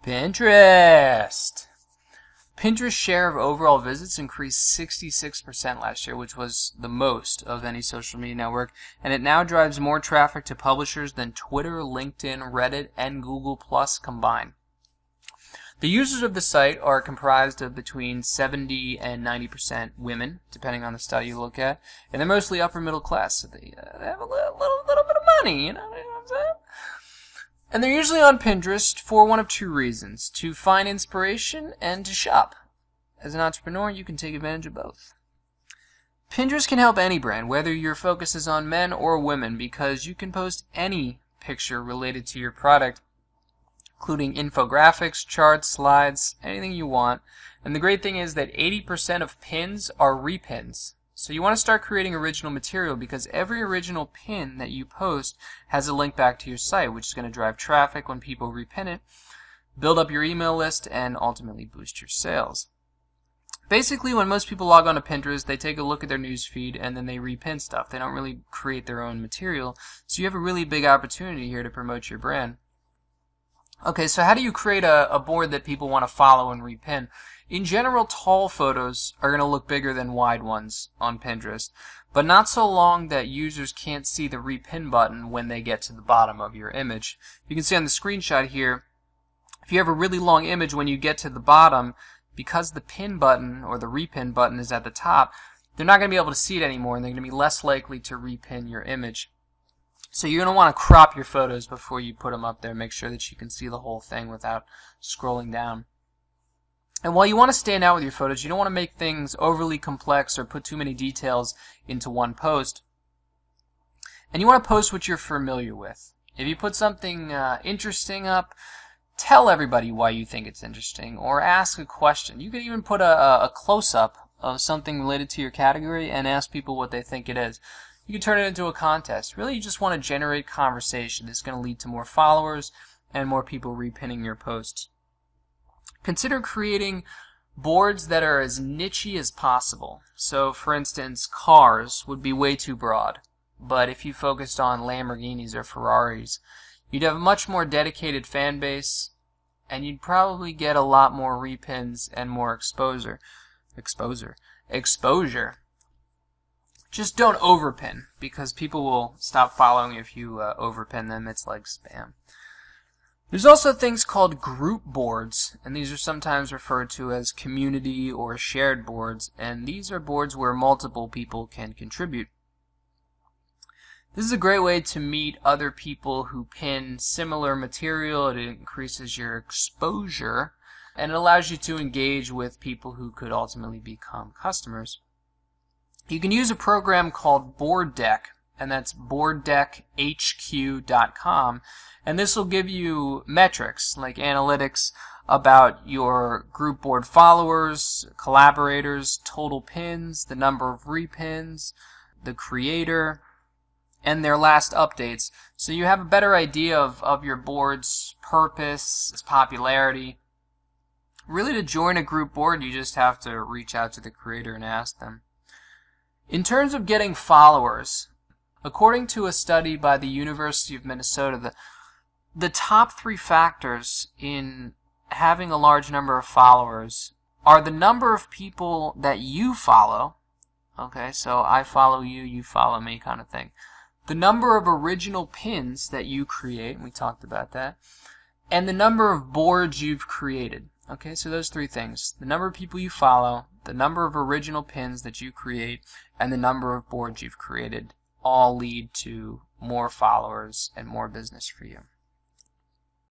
Pinterest. Pinterest's share of overall visits increased 66% last year, which was the most of any social media network, and it now drives more traffic to publishers than Twitter, LinkedIn, Reddit, and Google Plus combined. The users of the site are comprised of between 70 and 90% women, depending on the study you look at, and they're mostly upper middle class, so they have a little bit of money, you know what I'm saying? And they're usually on Pinterest for one of two reasons: to find inspiration and to shop. As an entrepreneur, you can take advantage of both. Pinterest can help any brand, whether your focus is on men or women, because you can post any picture related to your product, including infographics, charts, slides, anything you want. And the great thing is that 80% of pins are repins. So you want to start creating original material, because every original pin that you post has a link back to your site, which is going to drive traffic when people repin it, build up your email list, and ultimately boost your sales. Basically, when most people log on to Pinterest, they take a look at their news feed and then they repin stuff. They don't really create their own material. So you have a really big opportunity here to promote your brand. Okay, so how do you create a board that people want to follow and repin? In general, tall photos are going to look bigger than wide ones on Pinterest, but not so long that users can't see the repin button when they get to the bottom of your image. You can see on the screenshot here, if you have a really long image, when you get to the bottom, because the pin button or the repin button is at the top, they're not going to be able to see it anymore, and they're going to be less likely to repin your image. So you're going to want to crop your photos before you put them up there. Make sure that you can see the whole thing without scrolling down. And while you want to stand out with your photos, you don't want to make things overly complex or put too many details into one post. And you want to post what you're familiar with. If you put something interesting up, tell everybody why you think it's interesting, or ask a question. You could even put a close-up of something related to your category and ask people what they think it is. You can turn it into a contest. Really, you just want to generate conversation. It's going to lead to more followers and more people repinning your posts. Consider creating boards that are as niche-y as possible. So, for instance, cars would be way too broad. But if you focused on Lamborghinis or Ferraris, you'd have a much more dedicated fan base, and you'd probably get a lot more repins and more exposure. Just don't overpin, because people will stop following if you overpin them. It's like spam. There's also things called group boards, and these are sometimes referred to as community or shared boards, and these are boards where multiple people can contribute. This is a great way to meet other people who pin similar material. It increases your exposure, and it allows you to engage with people who could ultimately become customers. You can use a program called Board Deck, and that's boarddeck.hq.com, and this will give you metrics like analytics about your group board followers, collaborators, total pins, the number of repins, the creator, and their last updates. So you have a better idea of your board's purpose, its popularity. Really, to join a group board, you just have to reach out to the creator and ask them. In terms of getting followers, according to a study by the University of Minnesota, the top 3 factors in having a large number of followers are the number of people that you follow. Okay, so I follow you, you follow me kind of thing. The number of original pins that you create, and we talked about that, and the number of boards you've created. Okay, so those 3 things: the number of people you follow, the number of original pins that you create, and the number of boards you've created, all lead to more followers and more business for you.